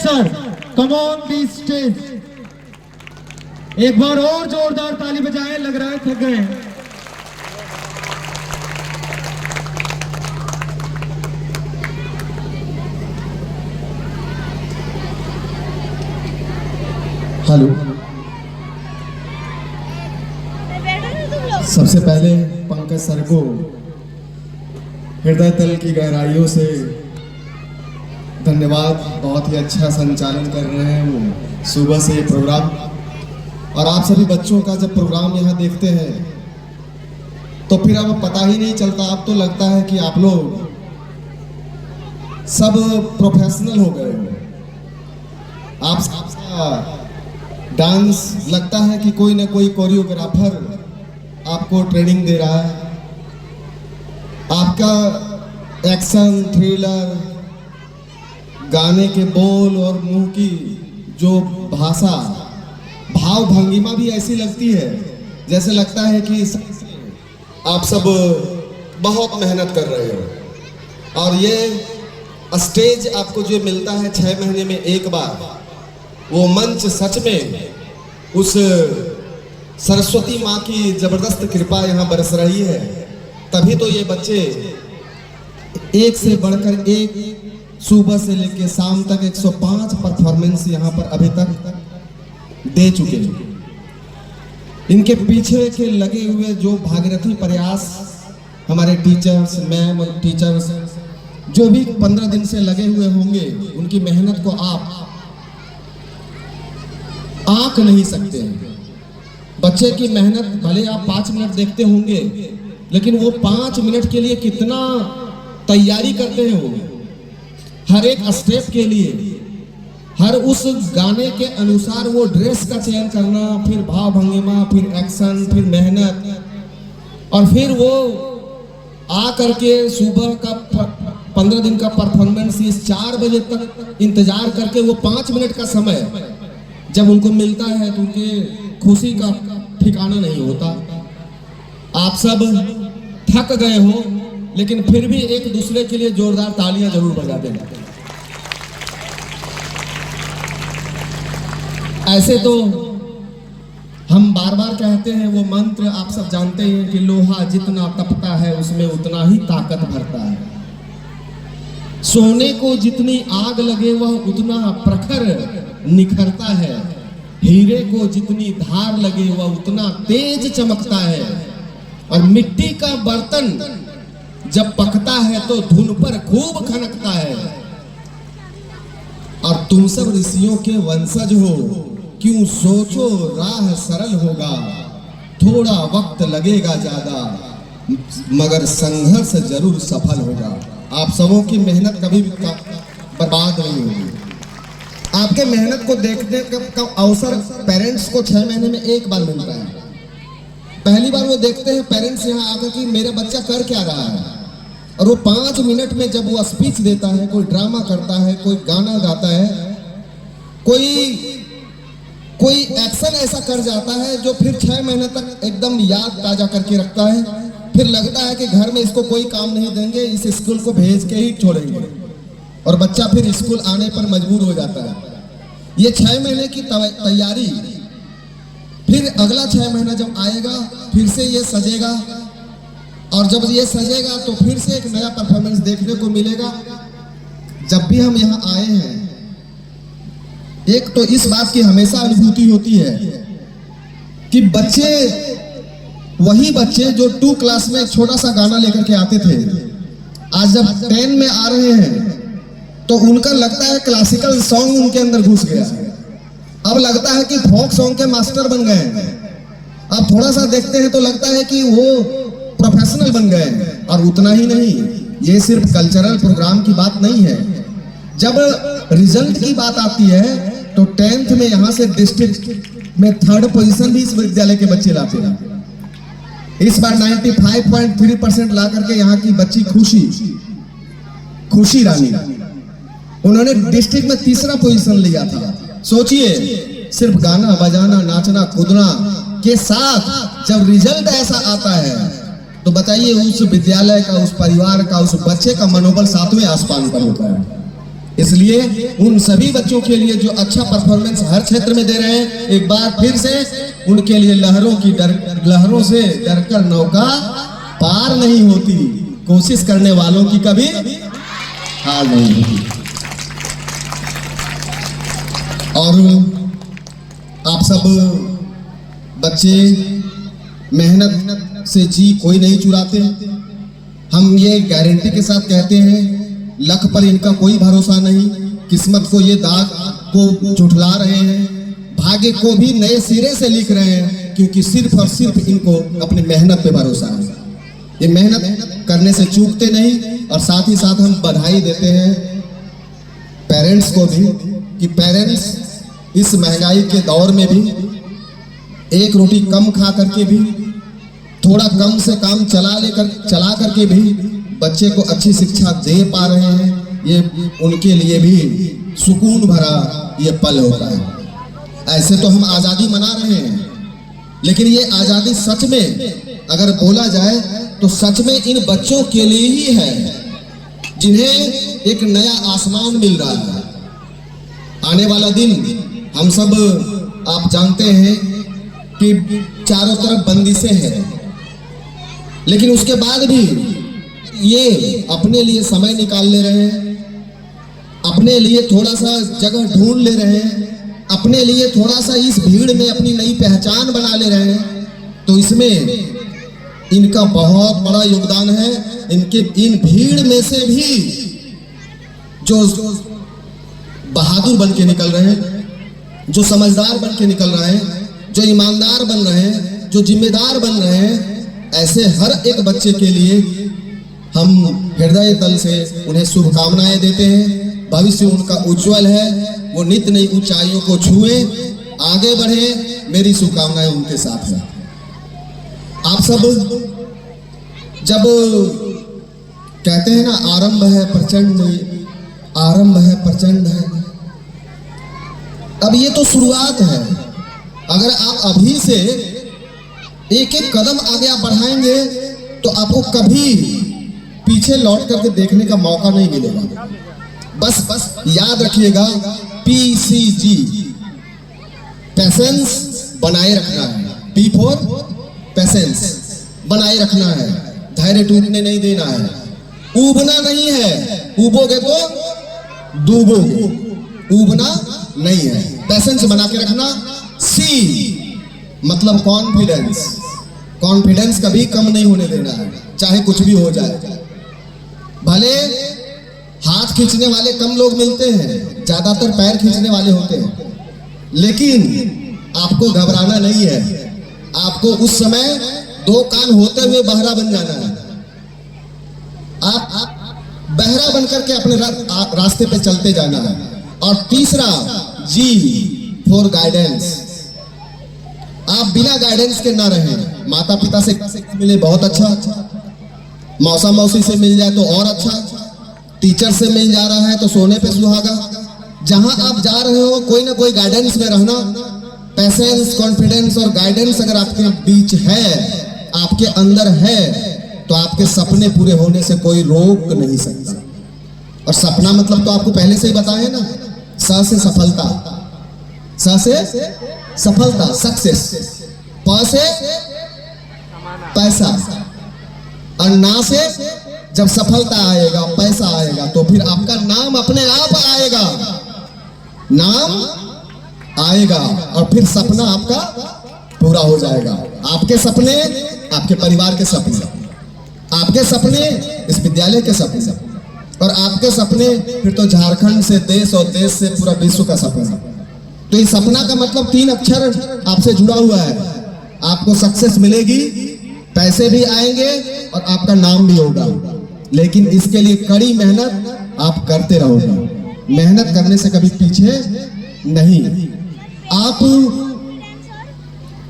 sir. Come on the stage. एक बार और जोरदार ताली बजाएं, लग रहा है थक गए हैं। हेलो, सबसे पहले पंकज सर को हृदय तल की गहराइयों से धन्यवाद। बहुत ही अच्छा संचालन कर रहे हैं वो सुबह से प्रोग्राम। और आप सभी बच्चों का जब प्रोग्राम यहाँ देखते हैं तो फिर अब पता ही नहीं चलता, अब तो लगता है कि आप लोग सब प्रोफेशनल हो गए हो। आप सबका डांस लगता है कि कोई ना कोई कोरियोग्राफर आपको ट्रेनिंग दे रहा है। आपका एक्शन, थ्रिलर, गाने के बोल और मुंह की जो भाषा, भाव भंगिमा भी ऐसी लगती है जैसे लगता है कि आप सब बहुत मेहनत कर रहे हो। और ये स्टेज आपको जो मिलता है 6 महीने में एक बार, वो मंच सच में उस सरस्वती माँ की जबरदस्त कृपा यहाँ बरस रही है। तभी तो ये बच्चे एक से बढ़कर एक सुबह से लेकर शाम तक 105 परफॉर्मेंस यहाँ पर अभी तक दे चुके हैं। इनके पीछे के लगे हुए जो भागीरथी प्रयास हमारे टीचर्स, मैम और टीचर्स जो भी 15 दिन से लगे हुए होंगे, उनकी मेहनत को आप आंक नहीं सकते हैं। बच्चे की मेहनत भले आप 5 मिनट देखते होंगे, लेकिन वो 5 मिनट के लिए कितना तैयारी करते हैं। वो हर एक स्टेप के लिए, हर उस गाने के अनुसार वो ड्रेस का चयन करना, फिर भाव भंगिमा, फिर एक्शन, फिर मेहनत, और फिर वो आ करके सुबह का 15 दिन का परफॉर्मेंस इस 4 बजे तक इंतजार करके वो 5 मिनट का समय जब उनको मिलता है तो उनके खुशी का ठिकाना नहीं होता। आप सब थक गए हो, लेकिन फिर भी एक दूसरे के लिए जोरदार तालियां जरूर बजा देना। ऐसे तो हम बार बार कहते हैं वो मंत्र, आप सब जानते हैं कि लोहा जितना तपता है उसमें उतना ही ताकत भरता है। सोने को जितनी आग लगे वह उतना प्रखर निखरता है। हीरे को जितनी धार लगे वह उतना तेज चमकता है। और मिट्टी का बर्तन जब पकता है तो धुन पर खूब खनकता है। और तुम सब ऋषियों के वंशज हो, क्यों सोचो राह सरल होगा। थोड़ा वक्त लगेगा ज्यादा, मगर संघर्ष जरूर सफल होगा। आप सबों की मेहनत कभी भी बर्बाद नहीं होगी। आपके मेहनत को देखने का अवसर पेरेंट्स को 6 महीने में एक बार मिलता है। पहली बार वो देखते हैं पेरेंट्स यहाँ आकर कि मेरा बच्चा कर क्या रहा है। और वो 5 मिनट में जब वो स्पीच देता है, कोई ड्रामा करता है, कोई गाना गाता है, कोई एक्शन ऐसा कर जाता है जो फिर 6 महीने तक एकदम याद ताजा करके रखता है। फिर लगता है कि घर में इसको कोई काम नहीं देंगे, इस स्कूल को भेज के ही छोड़ेंगे। और बच्चा फिर स्कूल आने पर मजबूर हो जाता है। ये 6 महीने की तैयारी, फिर अगला 6 महीना जब आएगा फिर से ये सजेगा। और जब ये सजेगा तो फिर से एक नया परफॉर्मेंस देखने को मिलेगा। जब भी हम यहाँ आए हैं, एक तो इस बात की हमेशा अनुभूति होती है कि बच्चे, वही बच्चे जो 2 क्लास में एक छोटा सा गाना लेकर के आते थे, आज जब 10 में आ रहे हैं तो उनका लगता है क्लासिकल सॉन्ग उनके अंदर घुस गया। अब लगता है कि फोक सॉन्ग के मास्टर बन गए हैं। अब थोड़ा सा देखते हैं तो लगता है कि वो प्रोफेशनल बन गए। और उतना ही नहीं, ये सिर्फ कल्चरल प्रोग्राम की बात नहीं है। जब रिजल्ट की बात आती है तो 10th में यहाँ से डिस्ट्रिक्ट में 3rd पोजीशन भी इस विद्यालय के बच्चे लाते हैं। इस बार 95.3% ला करके यहाँ की बच्ची खुशी रानी, उन्होंने डिस्ट्रिक्ट में 3रा पोजीशन लिया था। सोचिए, सिर्फ गाना बजाना, नाचना कूदना के साथ जब रिजल्ट ऐसा आता है तो बताइए उस विद्यालय का, उस परिवार का, उस बच्चे का मनोबल 7वें आसमान पर होता है। इसलिए उन सभी बच्चों के लिए जो अच्छा परफॉर्मेंस हर क्षेत्र में दे रहे हैं, एक बार फिर से उनके लिए लहरों से डरकर नौका पार नहीं होती, कोशिश करने वालों की कभी हार नहीं होती। और आप सब बच्चे मेहनत से जी कोई नहीं चुराते। हम ये गारंटी के साथ कहते हैं, लक पर इनका कोई भरोसा नहीं, किस्मत को ये दाग को झुठला रहे हैं, भाग्य को भी नए सिरे से लिख रहे हैं, क्योंकि सिर्फ और सिर्फ इनको अपनी मेहनत पे भरोसा है। ये मेहनत करने से चूकते नहीं। और साथ ही साथ हम बधाई देते हैं पेरेंट्स को भी, कि पेरेंट्स इस महंगाई के दौर में भी एक रोटी कम खा करके भी, थोड़ा कम से काम चला करके भी बच्चे को अच्छी शिक्षा दे पा रहे हैं। ये उनके लिए भी सुकून भरा ये पल होता है। ऐसे तो हम आज़ादी मना रहे हैं, लेकिन ये आज़ादी सच में अगर बोला जाए तो सच में इन बच्चों के लिए ही है, जिन्हें एक नया आसमान मिल रहा है। आने वाला दिन हम सब आप जानते हैं कि चारों तरफ बंदिशें हैं, लेकिन उसके बाद भी ये अपने लिए समय निकाल ले रहे हैं, अपने लिए थोड़ा सा जगह ढूंढ ले रहे हैं, अपने लिए थोड़ा सा इस भीड़ में अपनी नई पहचान बना ले रहे हैं। तो इसमें इनका बहुत बड़ा योगदान है। इन भीड़ में से भी जो बहादुर बन के निकल रहे हैं, जो समझदार बन के निकल रहे हैं, जो ईमानदार बन रहे हैं, जो जिम्मेदार बन रहे हैं, ऐसे हर एक बच्चे के लिए हम हृदय तल से उन्हें शुभकामनाएं देते हैं। भविष्य उनका उज्जवल है, वो नित नई ऊंचाइयों को छुए, आगे बढ़े। मेरी शुभकामनाएं उनके साथ हैं। आप सब जब कहते हैं ना, आरंभ है प्रचंड, आरंभ है प्रचंड है, अब ये तो शुरुआत है। अगर आप अभी से एक एक कदम आगे आप बढ़ाएंगे तो आपको कभी पीछे लौट करके देखने का मौका नहीं मिलेगा। बस याद रखिएगा, PCG, पैसेंस बनाए रखना है। P for पैसेंस बनाए रखना है, धैर्य टूटने नहीं देना है, ऊबना नहीं है, ऊबोगे तो डूबोगे, ऊबना नहीं है, पैसेंस बना के रखना। C मतलब कॉन्फिडेंस, कॉन्फिडेंस कभी कम नहीं होने देना है, चाहे कुछ भी हो जाए। भले हाथ खींचने वाले कम लोग मिलते हैं, ज्यादातर पैर खींचने वाले होते हैं, लेकिन आपको घबराना नहीं है। आपको उस समय दो कान होते हुए बहरा बन जाना है। आप बहरा बनकर के अपने रास्ते पे चलते जाना है। और तीसरा G फॉर गाइडेंस, आप बिना गाइडेंस के ना रहें। माता पिता से मिले बहुत अच्छा, मौसा मौसी से मिल जाए तो और अच्छा, टीचर से मिल जा रहा है तो सोने पे सुहागा। जहां आप जा रहे हो कोई ना कोई गाइडेंस में रहना। पैसेंस, कॉन्फिडेंस और गाइडेंस अगर आपके बीच है, आपके अंदर है, तो आपके सपने पूरे होने से कोई रोक नहीं सकता। और सपना मतलब तो आपको पहले से ही बताया ना, स से सफलता, स से सफलता, सक्सेस, प से पैसा, और ना से जब सफलता आएगा, पैसा आएगा, तो फिर आपका नाम अपने आप आएगा, नाम आएगा, और फिर सपना आपका पूरा हो जाएगा। आपके सपने, आपके परिवार के सपने, आपके सपने इस विद्यालय के सपने, और आपके सपने फिर तो झारखंड से देश, और देश से पूरा विश्व का सपना। तो इस सपना का मतलब 3 अक्षर आपसे जुड़ा हुआ है। आपको सक्सेस मिलेगी, पैसे भी आएंगे, और आपका नाम भी होगा। लेकिन इसके लिए कड़ी मेहनत आप करते रहोगे। मेहनत करने से कभी पीछे नहीं। आप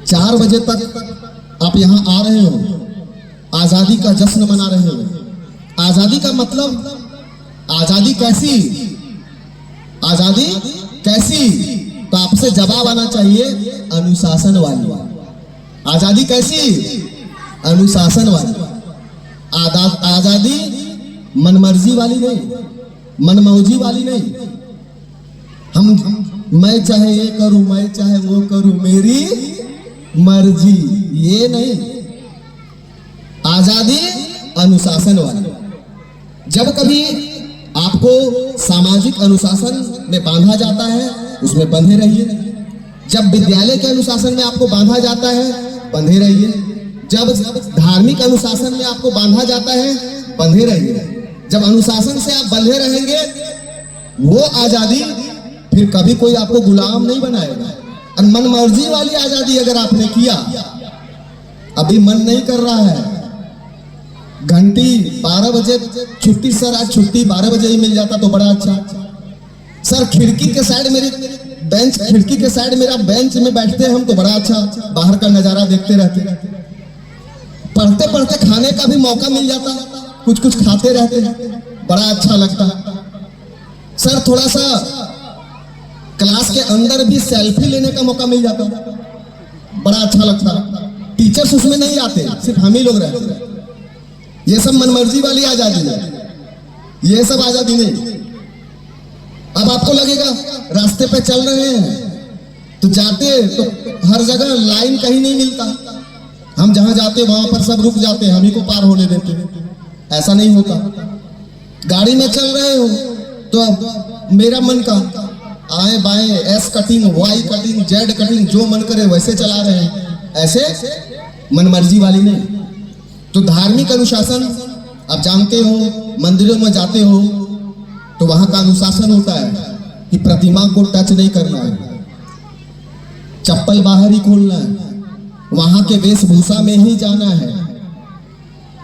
4 बजे तक आप यहाँ आ रहे हो, आजादी का जश्न मना रहे हो। आजादी का मतलब, आजादी कैसी, आजादी कैसी, तो आपसे जवाब आना चाहिए अनुशासन वाली। आजादी कैसी, अनुशासन वाली। आजादी मनमर्जी वाली नहीं, मनमौजी वाली नहीं। हम मैं चाहे ये करूं, मैं चाहे वो करूं, मेरी मर्जी, ये नहीं। आजादी अनुशासन वाली। जब कभी आपको सामाजिक अनुशासन में बांधा जाता है, उसमें बंधे रहिए। जब विद्यालय के अनुशासन में आपको बांधा जाता है, बंधे रहिए। जब धार्मिक अनुशासन में आपको बांधा जाता है, बंधे रहिए। जब अनुशासन से आप बंधे रहेंगे, वो आजादी फिर कभी कोई आपको गुलाम नहीं बनाएगा। और मन मर्जी वाली आजादी अगर आपने किया, अभी मन नहीं कर रहा है, घंटी 12 बजे छुट्टी, सर आज छुट्टी 12 बजे ही मिल जाता तो बड़ा अच्छा। सर खिड़की के साइड मेरी बेंच, खिड़की के साइड मेरा बेंच में बैठते हम तो बड़ा अच्छा, बाहर का नजारा देखते रहते। पढ़ते पढ़ते खाने का भी मौका मिल जाता, कुछ कुछ खाते रहते, बड़ा अच्छा लगता। सर थोड़ा सा क्लास के अंदर भी सेल्फी लेने का मौका मिल जाता, बड़ा अच्छा लगता। टीचर्स उसमें नहीं आते, सिर्फ हम ही लोग रहते। ये सब मनमर्जी वाली आजादी है, ये सब आजादी नहीं। अब आपको लगेगा रास्ते पे चल रहे हैं तो जाते तो हर जगह लाइन कहीं नहीं मिलता, हम जहां जाते वहां पर सब रुक जाते, हम ही को पार होने देते। ऐसा नहीं होता। गाड़ी में चल रहे हो तो अब मेरा मन का आए बाएं, S cutting, Y cutting, Z cutting, जो मन करे वैसे चला रहे हैं, ऐसे मनमर्जी वाली नहीं। तो धार्मिक अनुशासन आप जानते हो, मंदिरों में जाते हो तो वहां का अनुशासन होता है कि प्रतिमा को टच नहीं करना है, चप्पल बाहर ही खोलना है, वहां के वेशभूषा में ही जाना है,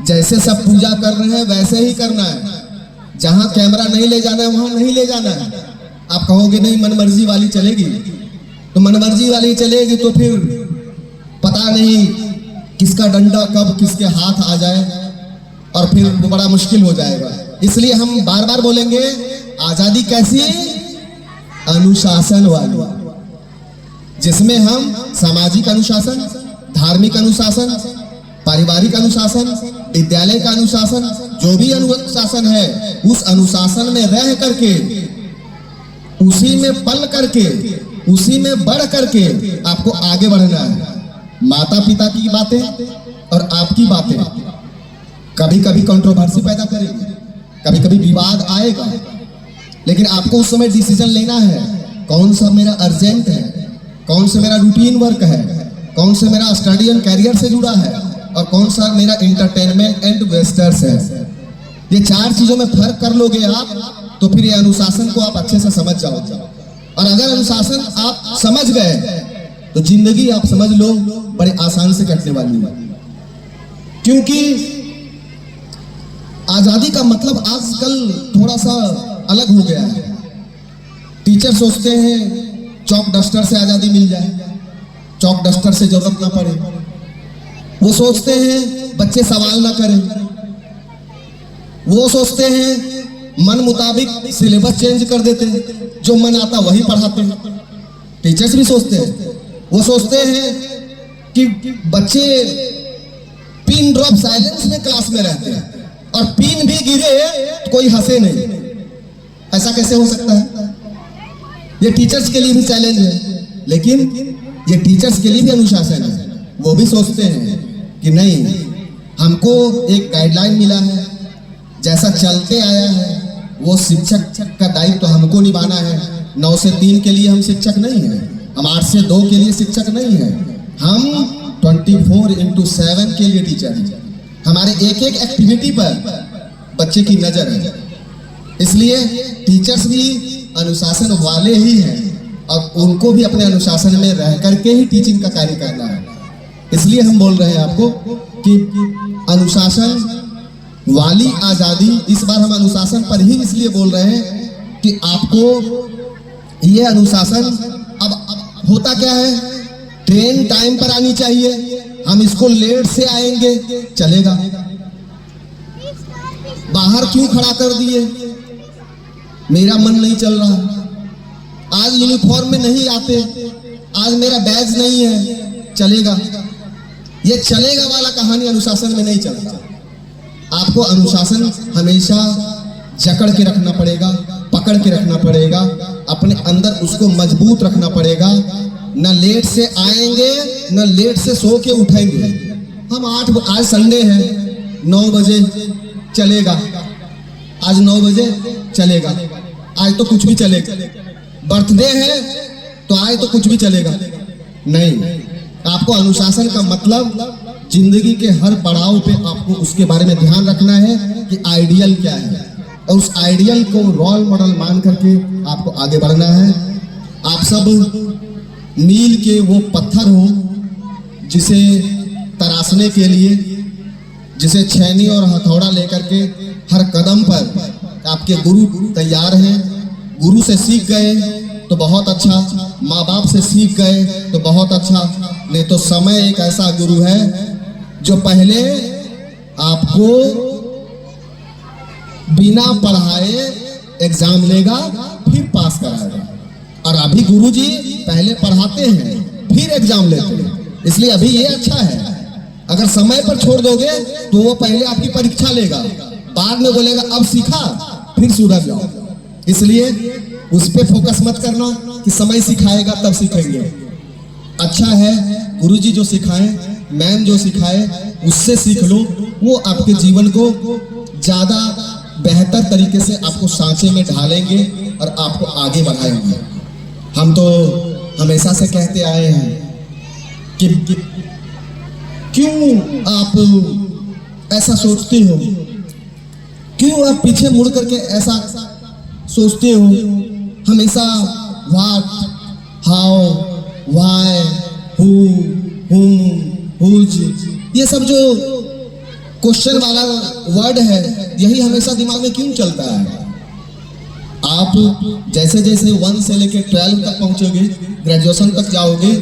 जैसे सब पूजा कर रहे हैं वैसे ही करना है, जहां कैमरा नहीं ले जाना है वहां नहीं ले जाना है। आप कहोगे नहीं मनमर्जी वाली चलेगी, तो मनमर्जी वाली चलेगी तो फिर पता नहीं किसका डंडा कब किसके हाथ आ जाए और फिर बड़ा मुश्किल हो जाएगा। इसलिए हम बार बार बोलेंगे आजादी कैसी, अनुशासन वाली, जिसमें हम सामाजिक अनुशासन, धार्मिक अनुशासन, पारिवारिक अनुशासन, विद्यालय का अनुशासन, जो भी अनुशासन है उस अनुशासन में रह करके, उसी में पल करके, उसी में बढ़ करके आपको आगे बढ़ना है। माता पिता की बातें और आपकी बातें कभी कभी कंट्रोवर्सी पैदा करेगी, कभी कभी विवाद आएगा, लेकिन आपको उस समय डिसीजन लेना है कौन सा मेरा अर्जेंट है, कौन सा मेरा रूटीन वर्क है, कौन सा मेरा स्टडी एंड कैरियर से जुड़ा है और कौन सा मेरा एंटरटेनमेंट एंड वेस्टर्स है। ये चार चीजों में फर्क कर लोगे आप तो फिर ये अनुशासन को आप अच्छे से समझ जाओगे। और अगर अनुशासन आप समझ गए तो जिंदगी आप समझ लो बड़े आसान से कटने वाली है। क्योंकि आजादी का मतलब आजकल थोड़ा सा अलग हो गया है। टीचर सोचते हैं चौक डस्टर से आजादी मिल जाए, चौक डस्टर से जरूरत ना पड़े। वो सोचते हैं बच्चे सवाल ना करें, वो सोचते हैं मन मुताबिक सिलेबस चेंज कर देते हैं, जो मन आता वही पढ़ाते हैं। टीचर्स भी सोचते हैं, वो सोचते हैं कि बच्चे पिन ड्रॉप साइलेंस में क्लास में रहते हैं और पिन भी गिरे तो कोई हंसे नहीं। ऐसा कैसे हो सकता है? ये टीचर्स के लिए भी चैलेंज है, लेकिन ये टीचर्स के लिए भी अनुशासन है। वो भी सोचते हैं कि नहीं, हमको एक गाइडलाइन मिला है, जैसा चलते आया है वो शिक्षक का दायित्व तो हमको निभाना है। 9 से 3 के लिए हम शिक्षक नहीं है, हम 8 से 2 के लिए शिक्षक नहीं है, हम 24/7 के लिए टीचर हैं। हमारे एक एक एक्टिविटी पर बच्चे की नजर है। इसलिए टीचर्स भी अनुशासन वाले ही हैं और उनको भी अपने अनुशासन में रह करके ही टीचिंग का कार्य करना है। इसलिए हम बोल रहे हैं आपको कि अनुशासन वाली आजादी, इस बार हम अनुशासन पर ही इसलिए बोल रहे हैं कि आपको ये अनुशासन, अब होता क्या है, ट्रेन टाइम पर आनी चाहिए, हम इसको लेट से आएंगे चलेगा, बाहर क्यों खड़ा कर दिए, मेरा मन नहीं चल रहा, आज यूनिफॉर्म में नहीं आते, आज मेरा बैज नहीं है, चलेगा। ये चलेगा वाला कहानी अनुशासन में नहीं चलता। आपको अनुशासन हमेशा जकड़ के रखना पड़ेगा, पकड़ के रखना पड़ेगा, अपने अंदर उसको मजबूत रखना पड़ेगा। न लेट से आएंगे न लेट से सो के उठेंगे। हम आज संडे है, 9 बजे चलेगा, आज 9 बजे चलेगा, आज तो कुछ भी चलेगा। बर्थडे है तो आज तो कुछ भी चलेगा नहीं। आपको अनुशासन का मतलब जिंदगी के हर पड़ाव पे आपको उसके बारे में ध्यान रखना है कि आइडियल क्या है, और उस आइडियल को रोल मॉडल मान करके आपको आगे बढ़ना है। आप सब मील के वो पत्थर हो जिसे तराशने के लिए, जिसे छैनी और हथौड़ा लेकर के हर कदम पर आपके गुरु तैयार हैं। गुरु से सीख गए तो बहुत अच्छा, माँ बाप से सीख गए तो बहुत अच्छा, नहीं तो समय एक ऐसा गुरु है जो पहले आपको बिना पढ़ाए एग्जाम लेगा फिर पास कराएगा, और अभी गुरुजी पहले पढ़ाते हैं फिर एग्जाम लेते हैं। इसलिए अभी ये अच्छा है। अगर समय पर छोड़ दोगे तो वो पहले आपकी परीक्षा लेगा, बाद में बोलेगा अब सीखा फिर सुधर जाओ। इसलिए उस पे फोकस मत करना कि समय सिखाएगा तब सीखेंगे। अच्छा है गुरुजी जो सिखाए, मैम जो सिखाए उससे सीख लो, वो आपके जीवन को ज्यादा बेहतर तरीके से आपको सांचे में ढालेंगे और आपको आगे बढ़ाएंगे। हम तो हमेशा से कहते आए हैं कि क्यों आप ऐसा सोचते हो, क्यों आप पीछे मुड़ करके ऐसा सोचते हो। हमेशा व्हाट, हाउ, व्हाई, हु, हुम, हुज, ये सब जो क्वेश्चन वाला वर्ड है यही हमेशा दिमाग में क्यों चलता है। आप जैसे जैसे 1 से लेकर 12 तक पहुंचोगे, ग्रेजुएशन तक जाओगे,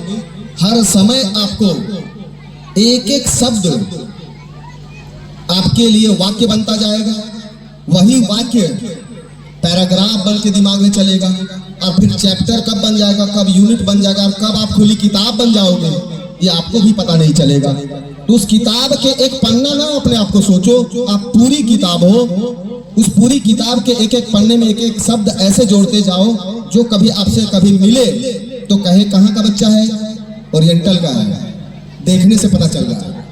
हर समय आपको एक एक शब्द आपके लिए वाक्य बनता जाएगा। वही वाक्य पैराग्राफ बन के दिमाग में चलेगा, और फिर चैप्टर कब बन जाएगा, कब यूनिट बन जाएगा, और कब आप खुली किताब बन जाओगे ये आपको भी पता नहीं चलेगा। तो उस किताब के एक पन्ना ना अपने आप को सोचो, आप पूरी किताब हो। उस पूरी किताब के एक एक पन्ने में एक एक शब्द ऐसे जोड़ते जाओ जो कभी आपसे कभी मिले तो कहे कहाँ का बच्चा है, ओरिएंटल का है, देखने से पता चल रहा है।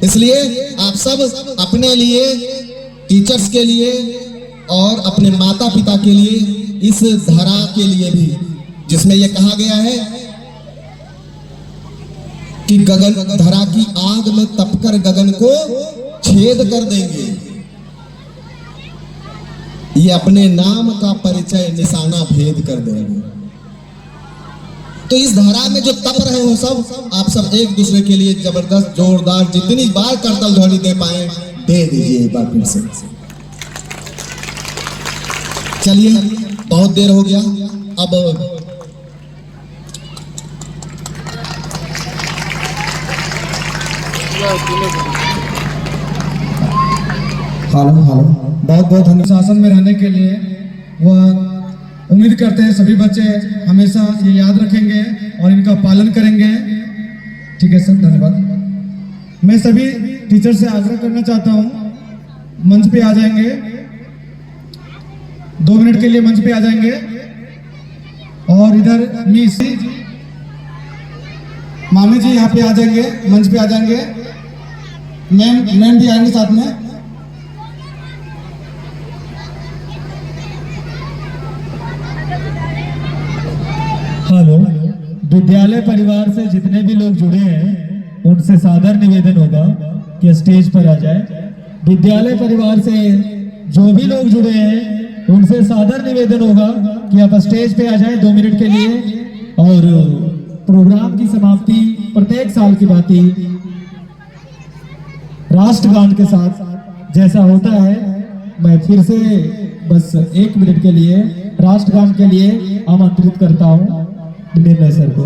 इसलिए आप सब अपने लिए, टीचर्स के लिए और अपने माता पिता के लिए, इस धरा के लिए भी, जिसमें यह कहा गया है कि गगन धरा की आग में तपकर गगन को छेद कर देंगे, ये अपने नाम का परिचय निशाना भेद कर देंगे। तो इस धारा में जो तप रहे हो सब, आप सब एक दूसरे के लिए जबरदस्त जोरदार जितनी बार करतल ध्वनि दे पाए दे दीजिए एक बार फिर से। चलिए बहुत देर हो गया, अब हेलो बहुत बहुत अनुशासन में रहने के लिए वह उम्मीद करते हैं सभी बच्चे हमेशा ये याद रखेंगे और इनका पालन करेंगे। ठीक है सर, धन्यवाद। मैं सभी टीचर से आग्रह करना चाहता हूँ, मंच पे आ जाएंगे, 2 मिनट के लिए मंच पे आ जाएंगे। और इधर मिस मामी जी यहाँ पे आ जाएंगे, मंच पे आ जाएंगे। मैम भी आएंगे साथ में। हेलो, विद्यालय परिवार से जितने भी लोग जुड़े हैं उनसे सादर निवेदन होगा कि स्टेज पर आ जाए। विद्यालय परिवार से जो भी लोग जुड़े हैं उनसे सादर निवेदन होगा कि आप स्टेज पे आ जाएं 2 मिनट के लिए। और प्रोग्राम की समाप्ति प्रत्येक साल की भांति राष्ट्रगान के साथ जैसा होता है, मैं फिर से बस 1 मिनट के लिए राष्ट्रगान के लिए आमंत्रित करता हूं निर्णय सर को।